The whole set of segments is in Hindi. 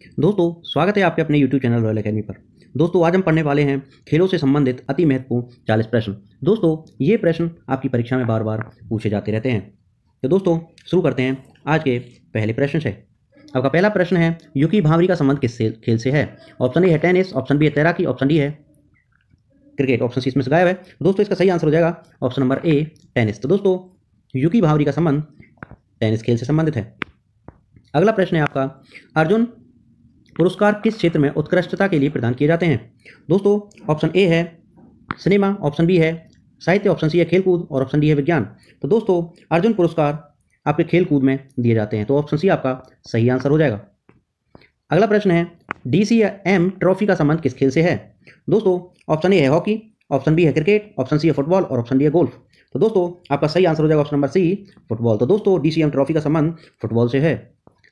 दोस्तों स्वागत है आपके अपने YouTube चैनल रॉयल एकेडमी पर। दोस्तों आज हम पढ़ने वाले हैं खेलों से संबंधित अति महत्वपूर्ण 40 प्रश्न। दोस्तों ये प्रश्न आपकी परीक्षा में बार बार पूछे जाते रहते हैं। तो दोस्तों शुरू करते हैं आज के पहले प्रश्न से। आपका पहला प्रश्न है, युकी भावरी का संबंध किस खेल से है? ऑप्शन ए है टेनिस, ऑप्शन बी है तैराकी, ऑप्शन डी है क्रिकेट, ऑप्शन सी इसमें से गायब है। दोस्तों इसका सही आंसर हो जाएगा ऑप्शन नंबर ए टेनिस। तो दोस्तों युकी भावरी का संबंध टेनिस खेल से संबंधित है। अगला प्रश्न है आपका, अर्जुन पुरस्कार किस क्षेत्र में उत्कृष्टता के लिए प्रदान किए जाते हैं? दोस्तों ऑप्शन ए है सिनेमा, ऑप्शन बी है साहित्य, ऑप्शन सी है खेलकूद और ऑप्शन डी है विज्ञान। तो दोस्तों अर्जुन पुरस्कार आपके खेलकूद में दिए जाते हैं, तो ऑप्शन सी आपका सही आंसर हो जाएगा। अगला प्रश्न है, DCM ट्रॉफी का संबंध किस खेल से है? दोस्तों ऑप्शन ए है हॉकी, ऑप्शन बी है क्रिकेट, ऑप्शन सी है फुटबॉल और ऑप्शन डी है गोल्फ। तो दोस्तों आपका सही आंसर हो जाएगा ऑप्शन नंबर सी फुटबॉल। तो दोस्तों DCM ट्रॉफी का संबंध फुटबॉल से है।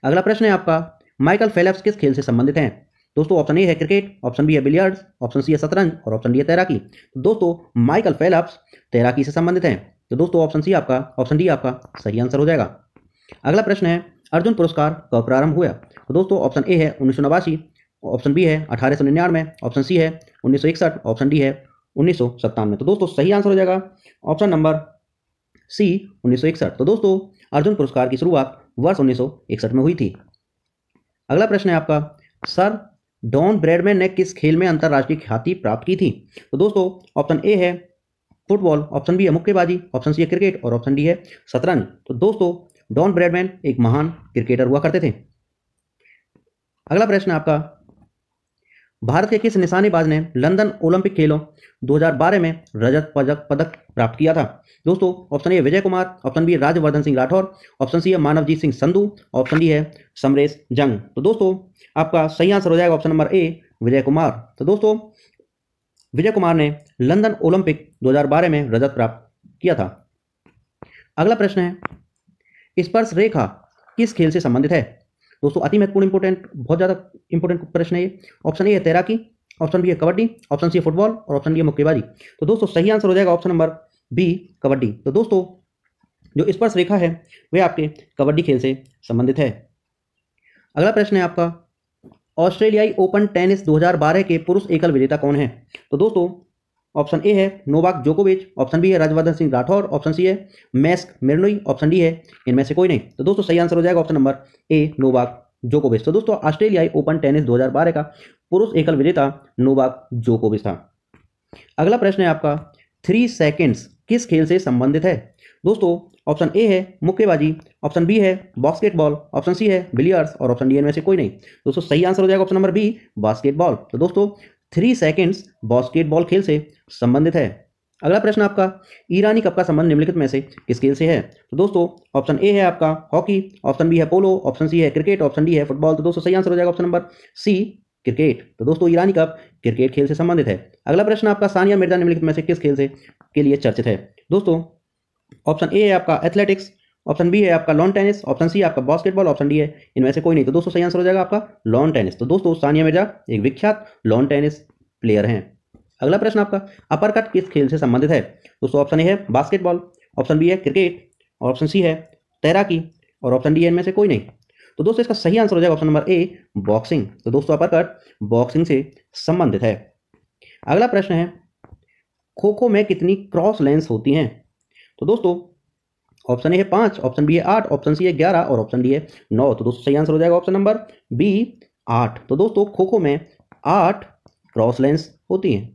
अगला प्रश्न है आपका, माइकल फेल्प्स किस खेल से संबंधित हैं? दोस्तों ऑप्शन ए है क्रिकेट, ऑप्शन बी है बिलियर्ड्स, ऑप्शन सी है शतरंज और ऑप्शन डी है तैराकी। तो दोस्तों माइकल फेल्प्स तैराकी से संबंधित हैं, तो दोस्तों ऑप्शन डी आपका सही आंसर हो जाएगा। अगला प्रश्न है, अर्जुन पुरस्कार कब प्रारंभ हुआ? तो दोस्तों ऑप्शन ए है 1989, ऑप्शन बी है 1899, ऑप्शन सी है 1961, ऑप्शन डी है 1997। तो दोस्तों सही आंसर हो जाएगा ऑप्शन नंबर सी 1961। तो दोस्तों अर्जुन पुरस्कार की शुरुआत वर्ष 1961 में हुई थी। अगला प्रश्न है आपका, सर डॉन ब्रैडमैन ने किस खेल में अंतर्राष्ट्रीय ख्याति प्राप्त की थी? तो दोस्तों ऑप्शन ए है फुटबॉल, ऑप्शन बी है मुक्केबाजी, ऑप्शन सी है क्रिकेट और ऑप्शन डी है शतरंज। तो दोस्तों डॉन ब्रैडमैन एक महान क्रिकेटर हुआ करते थे। अगला प्रश्न है आपका, भारत के किस निशानेबाज ने लंदन ओलंपिक खेलों 2012 में रजत पदक प्राप्त किया था? दोस्तों option A Vijay Kumar, option B है राज्यवर्धन सिंह राठौर, ऑप्शन सी है मानवजीत सिंह संधू, ऑप्शन डी है समरेश जंग। तो दोस्तों आपका सही आंसर हो जाएगा ऑप्शन नंबर ए विजय कुमार। तो दोस्तों विजय कुमार ने लंदन ओलंपिक 2012 में रजत प्राप्त किया था। अगला प्रश्न है, स्पर्श रेखा किस खेल से संबंधित है? दोस्तों अति महत्वपूर्ण इंपोर्टेंट, बहुत ज़्यादा इंपोर्टेंट प्रश्न है ये। ऑप्शन ए है तैराकी, ऑप्शन बी है कबड्डी, ऑप्शन सी है फुटबॉल और ऑप्शन डी है मुक्केबाजी। तो दोस्तों सही आंसर हो जाएगा ऑप्शन नंबर बी कबड्डी। तो दोस्तों जो स्पर्श रेखा है वह आपके कबड्डी खेल से संबंधित है। अगला प्रश्न है आपका, ऑस्ट्रेलियाई ओपन टेनिस 2012 के पुरुष एकल विजेता कौन है? तो दोस्तों ऑप्शन ए है नोवाक जोकोविच, ऑप्शन बी है राज्यवर्धन सिंह राठौर, ऑप्शन सी है मैस्क मिर्नोई, ऑप्शन डी है इनमें से कोई नहीं। तो दोस्तों सही आंसर हो जाएगा ऑप्शन नंबर ए नोवाक जोकोविच। तो दोस्तों ऑस्ट्रेलियाई ओपन टेनिस 2012 का पुरुष एकल विजेता नोवाक जोकोविच था। अगला प्रश्न है आपका, 3 सेकंड्स किस खेल से संबंधित है? दोस्तों ऑप्शन ए है मुक्केबाजी, ऑप्शन बी है बास्केटबॉल, ऑप्शन सी है बिलियर्ड्स और ऑप्शन डी इनमें से कोई नहीं। दोस्तों सही आंसर हो जाएगा ऑप्शन नंबर बी बास्केटबॉल। तो दोस्तों 3 सेकंड्स बास्केटबॉल खेल से संबंधित है। अगला प्रश्न आपका, ईरानी कप का संबंध निम्नलिखित में से किस खेल से है? तो दोस्तों ऑप्शन ए है आपका हॉकी, ऑप्शन बी है पोलो, ऑप्शन सी है क्रिकेट, ऑप्शन डी है फुटबॉल। तो दोस्तों सही आंसर हो जाएगा ऑप्शन नंबर सी क्रिकेट। तो दोस्तों ईरानी कप क्रिकेट खेल से संबंधित है। अगला प्रश्न आपका, सानिया मिर्जा निम्नलिखित में से किस खेल से के लिए चर्चित है? दोस्तों ऑप्शन ए है आपका एथलेटिक्स, ऑप्शन बी है आपका लॉन टेनिस, ऑप्शन सी आपका बास्केटबॉल, ऑप्शन डी है इनमें से कोई नहीं। तो दोस्तों सही आंसर हो जाएगा आपका लॉन टेनिस। तो दोस्तों सानिया मिर्जा एक विख्यात लॉन टेनिस प्लेयर हैं। अगला प्रश्न आपका, अपरकट किस खेल से संबंधित है? दोस्तों ऑप्शन ए है बास्केटबॉल, ऑप्शन बी है क्रिकेट और ऑप्शन सी है तैराकी और ऑप्शन डी है इनमें से कोई नहीं। तो दोस्तों इसका सही आंसर हो जाएगा ऑप्शन नंबर ए बॉक्सिंग। तो दोस्तों अपरकट बॉक्सिंग से संबंधित है। अगला प्रश्न है, खो खो में कितनी क्रॉस लेंस होती हैं? तो दोस्तों ऑप्शन ए है 5, ऑप्शन बी है 8, ऑप्शन सी है 11 और ऑप्शन डी है 9। तो दोस्तों सही आंसर हो जाएगा ऑप्शन नंबर बी 8। तो दोस्तों खो खो में 8 क्रॉस लेंस होती हैं।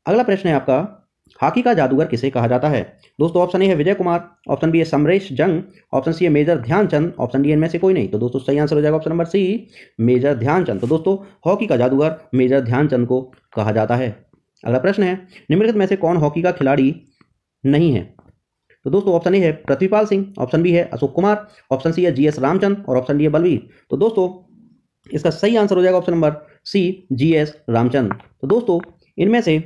अगला प्रश्न है आपका, हॉकी का जादूगर किसे कहा जाता है? दोस्तों ऑप्शन ए है विजय कुमार, ऑप्शन बी है समरेश जंग, ऑप्शन सी है मेजर ध्यानचंद, ऑप्शन डी इनमें से कोई नहीं। तो दोस्तों सही आंसर हो जाएगा option number C major Dhyan Chand. तो दोस्तों हॉकी का जादूगर मेजर ध्यानचंद को कहा जाता है। अगला प्रश्न है, निम्नलिखित में से कौन हॉकी का खिलाड़ी नहीं है? तो दोस्तों ऑप्शन ए है पृथ्वीपाल सिंह, ऑप्शन बी है अशोक कुमार, ऑप्शन सी है GS रामचंद्र और ऑप्शन डी है बलवीर। तो दोस्तों इसका सही आंसर हो जाएगा option number C GS Ramchandra. तो दोस्तों इनमें से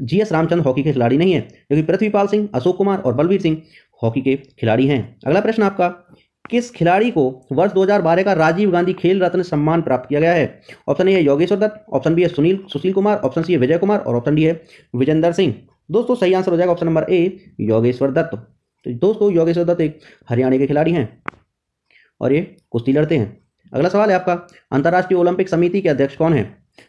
GS रामचंद्र हॉकी के खिलाड़ी नहीं है, क्योंकि पृथ्वीपाल सिंह, अशोक कुमार और बलवीर सिंह हॉकी के खिलाड़ी हैं। अगला प्रश्न आपका, किस खिलाड़ी को वर्ष 2012 का राजीव गांधी खेल रत्न सम्मान प्राप्त किया गया है? ऑप्शन ए है योगेश्वर दत्त, ऑप्शन बी है सुशील कुमार, ऑप्शन सी है विजय कुमार और ऑप्शन डी है विजेंदर सिंह। दोस्तों सही आंसर हो जाएगा option number A Yogeshwar Dutt. तो दोस्तों योगेश्वर दत्त एक हरियाणा के खिलाड़ी हैं। और ये कुश्ती लड़ते हैं। अगला सवाल है आपका, अंतर्राष्ट्रीय ओलंपिक समिति के अध्यक्ष कौन है?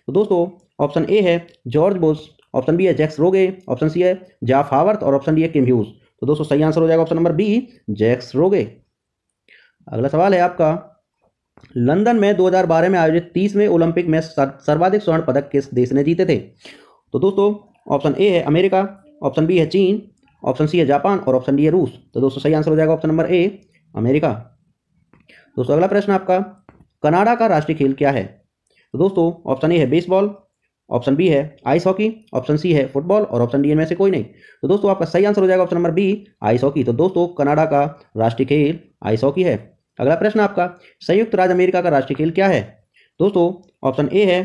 तो दोस्तों ऑप्शन ए है जॉर्ज बुश, ऑप्शन बी है जैक्स रोगे, ऑप्शन सी है जाफ हावर्थ और ऑप्शन डी है किम ह्यूज। तो दोस्तों सही आंसर हो जाएगा ऑप्शन नंबर बी, जैक्स रोगे। अगला सवाल है आपका, लंदन में 2012 में आयोजित 30वें ओलंपिक में सर्वाधिक स्वर्ण पदक किस देश ने जीते थे? तो दोस्तों ऑप्शन ए है अमेरिका, ऑप्शन बी है चीन, ऑप्शन सी है जापान और ऑप्शन डी है रूस। तो दोस्तों सही आंसर हो जाएगा ऑप्शन नंबर ए, अमेरिका। दोस्तों अगला प्रश्न आपका, कनाडा का राष्ट्रीय खेल क्या है? तो दोस्तों ऑप्शन ए है बेसबॉल, ऑप्शन बी है आइस हॉकी, ऑप्शन सी है फुटबॉल और ऑप्शन डी इनमें से कोई नहीं। तो दोस्तों आपका सही आंसर हो जाएगा option number B, ice hockey. तो दोस्तों कनाडा का राष्ट्रीय खेल आइस हॉकी है। अगला प्रश्न आपका, संयुक्त राज्य अमेरिका का राष्ट्रीय खेल क्या है? दोस्तों ऑप्शन ए है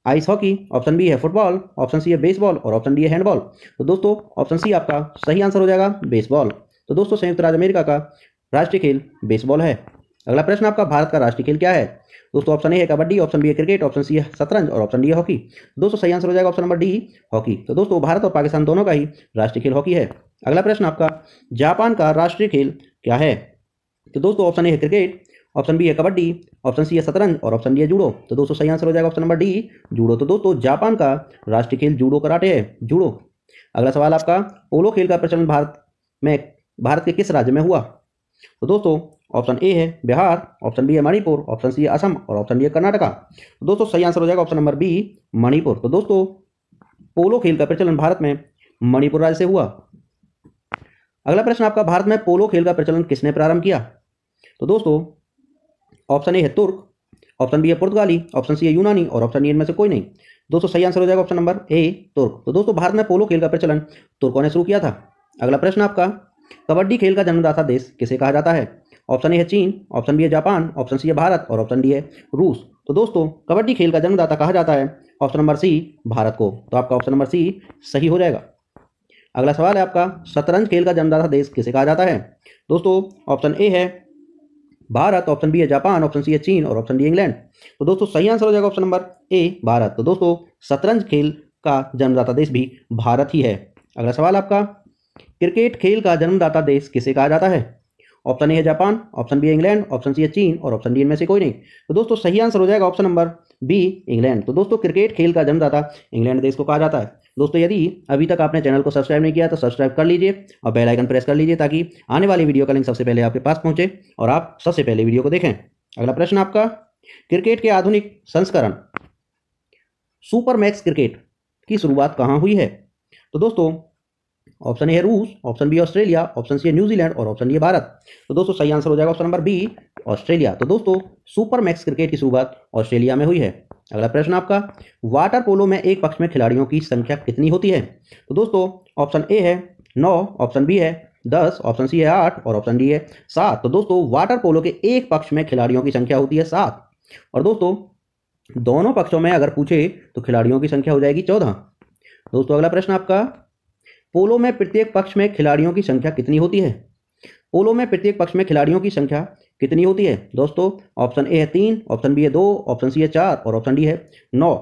आइस हॉकी, ऑप्शन बी है फुटबॉल, ऑप्शन सी है बेसबॉल और ऑप्शन डी है हैंडबॉल। तो दोस्तों ऑप्शन सी आपका सही आंसर हो जाएगा, बेसबॉल। तो दोस्तों संयुक्त राज्य अमेरिका का राष्ट्रीय खेल बेसबॉल है। अगला प्रश्न आपका, भारत का राष्ट्रीय खेल क्या है? दोस्तों ऑप्शन ए है कबड्डी, ऑप्शन बी है क्रिकेट, ऑप्शन सी है शतरंज और ऑप्शन डी है हॉकी। दोस्तों सही आंसर हो जाएगा ऑप्शन नंबर डी, हॉकी। तो दोस्तों भारत और पाकिस्तान दोनों का ही राष्ट्रीय खेल हॉकी है। अगला प्रश्न आपका, जापान का राष्ट्रीय खेल क्या है? तो दोस्तों ऑप्शन ए है क्रिकेट, ऑप्शन बी है कबड्डी, ऑप्शन सी है शतरंज और ऑप्शन डी है जूडो। तो दोस्तों सही आंसर हो जाएगा ऑप्शन नंबर डी, जूडो। तो दोस्तों जापान का राष्ट्रीय खेल जूडो कराटे है, जूडो। अगला सवाल आपका, पोलो खेल का प्रचलन भारत के किस राज्य में हुआ? तो दोस्तों ऑप्शन ए है बिहार, ऑप्शन बी है मणिपुर, ऑप्शन सी है असम और ऑप्शन डी है कर्नाटका। तो दोस्तों सही आंसर हो जाएगा ऑप्शन नंबर बी, मणिपुर। तो दोस्तों पोलो खेल का प्रचलन भारत में मणिपुर राज्य से हुआ। अगला प्रश्न आपका, भारत में पोलो खेल का प्रचलन किसने प्रारंभ किया? तो दोस्तों ऑप्शन ए है तुर्क, ऑप्शन बी है पुर्तगाली, ऑप्शन सी है यूनानी और ऑप्शन डी इनमें से कोई नहीं। दोस्तों सही आंसर हो जाएगा ऑप्शन नंबर ए, तुर्क। तो दोस्तों भारत में पोलो खेल का प्रचलन तुर्कों ने शुरू किया था। अगला प्रश्न आपका, कबड्डी खेल का जन्मदाता देश किसे कहा जाता है? ऑप्शन ए है चीन, ऑप्शन बी है जापान, ऑप्शन सी है भारत और ऑप्शन डी है रूस। तो दोस्तों कबड्डी खेल का जन्मदाता कहा जाता है ऑप्शन नंबर सी, भारत को। तो आपका ऑप्शन नंबर सी सही हो जाएगा। अगला सवाल है आपका, शतरंज खेल का जन्मदाता देश किसे कहा जाता है? दोस्तों ऑप्शन ए है भारत, ऑप्शन बी है जापान, ऑप्शन सी है चीन और ऑप्शन डी इंग्लैंड। तो दोस्तों सही आंसर हो जाएगा ऑप्शन नंबर ए, भारत। तो दोस्तों शतरंज खेल का जन्मदाता देश भी भारत ही है। अगला सवाल आपका, क्रिकेट खेल का जन्मदाता देश किसे कहा जाता है? ऑप्शन ए है जापान, ऑप्शन बी है इंग्लैंड, ऑप्शन सी है चीन और ऑप्शन डी इनमें से कोई नहीं। तो दोस्तों सही आंसर हो जाएगा ऑप्शन नंबर बी, इंग्लैंड। तो दोस्तों क्रिकेट खेल का जन्मदाता इंग्लैंड देश को कहा जाता है। दोस्तों यदि अभी तक आपने चैनल को सब्सक्राइब नहीं किया तो सब्सक्राइब कर लीजिए और बेल आइकन प्रेस कर लीजिए ताकि आने वाली वीडियो का लिंक सबसे पहले आपके पास पहुंचे और आप सबसे पहले वीडियो को देखें। अगला प्रश्न आपका, क्रिकेट के आधुनिक संस्करण सुपर मैक्स क्रिकेट की शुरुआत कहाँ हुई है? तो दोस्तों ऑप्शन ए है रूस, option B Australia, option C है न्यूजीलैंड और ऑप्शन डी है भारत। तो दोस्तों सही आंसर हो जाएगा ऑप्शन नंबर बी, ऑस्ट्रेलिया। तो दोस्तों सुपर मैक्स क्रिकेट की शुरुआत ऑस्ट्रेलिया में हुई है। अगला प्रश्न आपका, वाटर पोलो में एक पक्ष में खिलाड़ियों की संख्या कितनी होती है? तो दोस्तों ऑप्शन ए है 9, ऑप्शन बी है 10, ऑप्शन सी है 8 और ऑप्शन डी है 7। तो दोस्तों वाटर पोलो के एक पक्ष में खिलाड़ियों की संख्या होती है 7 और दोस्तों दोनों पक्षों में अगर पूछे तो खिलाड़ियों की संख्या हो जाएगी 14। दोस्तों अगला प्रश्न आपका, पोलो में प्रत्येक पक्ष में खिलाड़ियों की संख्या कितनी होती है? पोलो में प्रत्येक पक्ष में खिलाड़ियों की संख्या कितनी होती है? दोस्तों ऑप्शन ए है 3, ऑप्शन बी है 2, ऑप्शन सी है 4 और ऑप्शन डी है 9।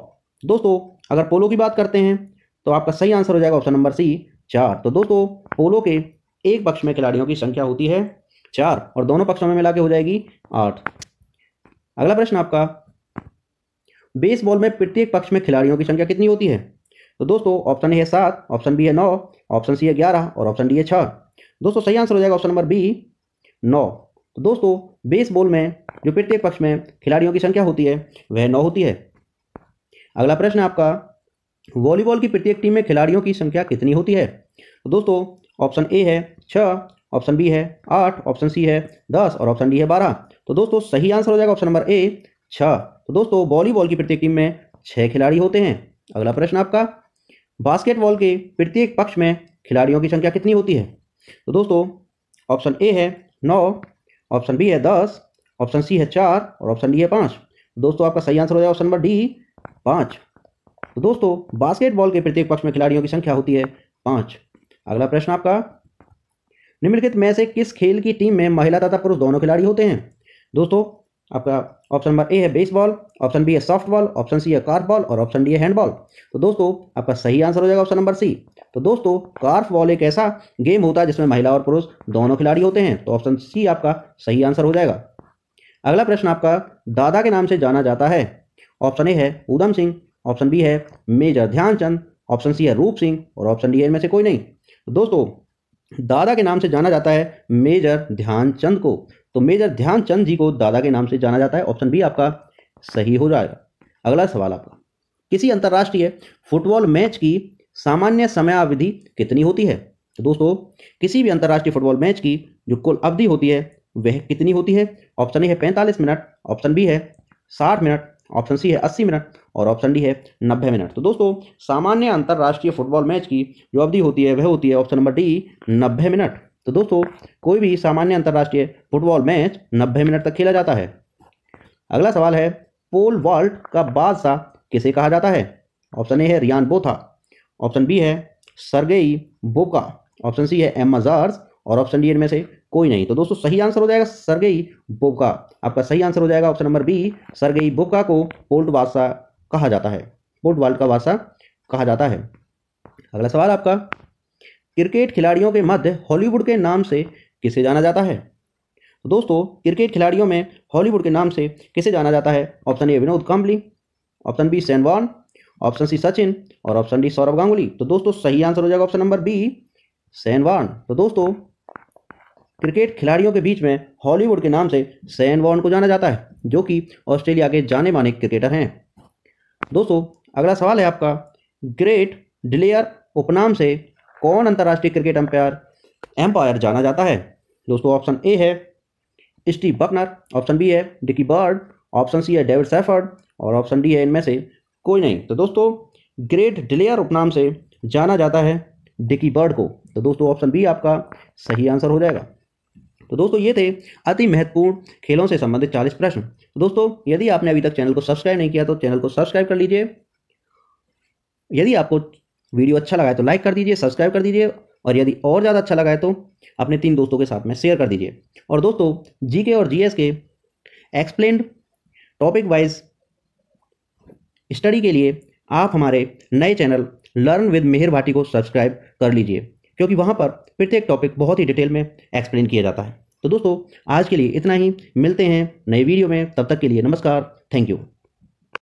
दोस्तों अगर पोलो की बात करते हैं तो आपका सही आंसर हो जाएगा ऑप्शन नंबर सी, 4। तो दोस्तों पोलो के एक पक्ष में खिलाड़ियों की संख्या होती है 4 और दोनों पक्षों में मिला के हो जाएगी 8। अगला प्रश्न आपका, बेसबॉल में प्रत्येक पक्ष में खिलाड़ियों की संख्या कितनी होती है? तो दोस्तों ऑप्शन ए है 7, ऑप्शन बी है 9, ऑप्शन सी है 11 और ऑप्शन डी है 6। दोस्तों सही आंसर हो जाएगा ऑप्शन नंबर बी, 9। तो दोस्तों बेसबॉल में जो प्रत्येक पक्ष में खिलाड़ियों की संख्या होती है वह 9 होती है। अगला प्रश्न आपका, वॉलीबॉल की प्रत्येक टीम में खिलाड़ियों की संख्या कितनी होती है? तो दोस्तों ऑप्शन ए है 6, ऑप्शन बी है 8, ऑप्शन सी है 10 और ऑप्शन डी है 12। तो दोस्तों सही आंसर हो जाएगा ऑप्शन नंबर ए, 6। तो दोस्तों वॉलीबॉल की प्रत्येक टीम में 6 खिलाड़ी होते हैं। अगला प्रश्न आपका, बास्केटबॉल के प्रत्येक पक्ष में खिलाड़ियों की संख्या कितनी होती है? तो दोस्तों ऑप्शन ए है 9, ऑप्शन बी है 10, ऑप्शन सी है 4 और ऑप्शन डी है 5। दोस्तों आपका सही आंसर हो जाएगा ऑप्शन नंबर डी, 5। तो दोस्तों बास्केटबॉल के प्रत्येक पक्ष में खिलाड़ियों की संख्या होती है 5। अगला प्रश्न आपका, निम्नलिखित में से किस खेल की टीम में महिला तथा पुरुष दोनों खिलाड़ी होते हैं? दोस्तों आपका ऑप्शन नंबर ए है बेसबॉल, ऑप्शन बी है सॉफ्टबॉल, ऑप्शन सी है कार्फबॉल और ऑप्शन डी है हैंडबॉल। तो दोस्तों आपका सही आंसर हो जाएगा ऑप्शन नंबर सी। तो दोस्तों कार्फबॉल एक ऐसा गेम होता है जिसमें महिला और पुरुष दोनों खिलाड़ी होते हैं। तो ऑप्शन सी आपका सही आंसर हो जाएगा। अगला प्रश्न आपका, दादा के नाम से जाना जाता है। ऑप्शन ए है ऊधम सिंह, ऑप्शन बी है मेजर ध्यानचंद, ऑप्शन सी है रूप सिंह और ऑप्शन डी है इनमें से कोई नहीं। तो दोस्तों दादा के नाम से जाना जाता है मेजर ध्यानचंद को। तो मेजर ध्यानचंद जी को दादा के नाम से जाना जाता है। ऑप्शन बी आपका सही हो जाएगा। अगला सवाल आपका, किसी अंतर्राष्ट्रीय फुटबॉल मैच की सामान्य समयावधि कितनी होती है। तो दोस्तों किसी भी अंतर्राष्ट्रीय फुटबॉल मैच की जो कुल अवधि होती है वह कितनी होती है। ऑप्शन ए है 45 मिनट, ऑप्शन बी है 60 मिनट, ऑप्शन सी है 80 मिनट और ऑप्शन डी है 90 मिनट। तो दोस्तों सामान्य अंतर्राष्ट्रीय फुटबॉल मैच की जो अवधि होती है वह होती है ऑप्शन नंबर डी 90 मिनट। तो दोस्तों कोई भी सामान्य अंतर्राष्ट्रीय फुटबॉल मैच 90 मिनट तक खेला जाता है। अगला सवाल है, पोल वॉल्ट का बादशाह किसे कहा जाता है। ऑप्शन ए है रियान बोथा, ऑप्शन बी है सर्गेई बुबका, ऑप्शन सी है एम्मा जार्ज और ऑप्शन डी इनमें से कोई नहीं। तो दोस्तों सही आंसर हो जाएगा सर्गेई बुबका। आपका सही आंसर हो जाएगा option number B, Sergey Bubka को पोल्ट बादशाह कहा जाता है, पोल्ट वॉल्ट का बादशाह कहा जाता है। अगला सवाल आपका, क्रिकेट खिलाड़ियों के मध्य हॉलीवुड के नाम से किसे जाना जाता है। तो दोस्तों क्रिकेट खिलाड़ियों में हॉलीवुड के नाम से किसे जाना जाता है। Option A Vinod Kambli, option B Shane Warne, option C Sachin और ऑप्शन डी सौरव गांगुली। तो दोस्तों सही आंसर हो जाएगा option number B Shane Warne. तो दोस्तों क्रिकेट खिलाड़ियों के बीच में हॉलीवुड के नाम से शेन वॉर्न को जाना जाता है जो कि ऑस्ट्रेलिया के जाने माने क्रिकेटर हैं। दोस्तों अगला सवाल है आपका, ग्रेट डिलेयर उपनाम से कौन अंतर्राष्ट्रीय क्रिकेट एम्पायर जाना जाता है। दोस्तों ऑप्शन ए है स्टीव बकनर, ऑप्शन बी है डिकी बर्ड, ऑप्शन सी है डेविड सैफर्ड और ऑप्शन डी है इनमें से कोई नहीं। तो दोस्तों ग्रेट डिलेयर उपनाम से जाना जाता है डिकी बर्ड को। तो दोस्तों ऑप्शन बी आपका सही आंसर हो जाएगा। तो दोस्तों ये थे अति महत्वपूर्ण खेलों से संबंधित 40 प्रश्न। तो दोस्तों यदि आपने अभी तक चैनल को सब्सक्राइब नहीं किया तो चैनल को सब्सक्राइब कर लीजिए। यदि आपको वीडियो अच्छा लगा है तो लाइक कर दीजिए, सब्सक्राइब कर दीजिए और यदि और ज़्यादा अच्छा लगा है तो अपने 3 दोस्तों के साथ में शेयर कर दीजिए। और दोस्तों जीके और जीएस के एक्सप्लेन्ड टॉपिक वाइज स्टडी के लिए आप हमारे नए चैनल लर्न विद मेहर भाटी को सब्सक्राइब कर लीजिए, क्योंकि वहाँ पर प्रत्येक टॉपिक बहुत ही डिटेल में एक्सप्लेन किया जाता है। तो दोस्तों आज के लिए इतना ही, मिलते हैं नए वीडियो में, तब तक के लिए नमस्कार, थैंक यू।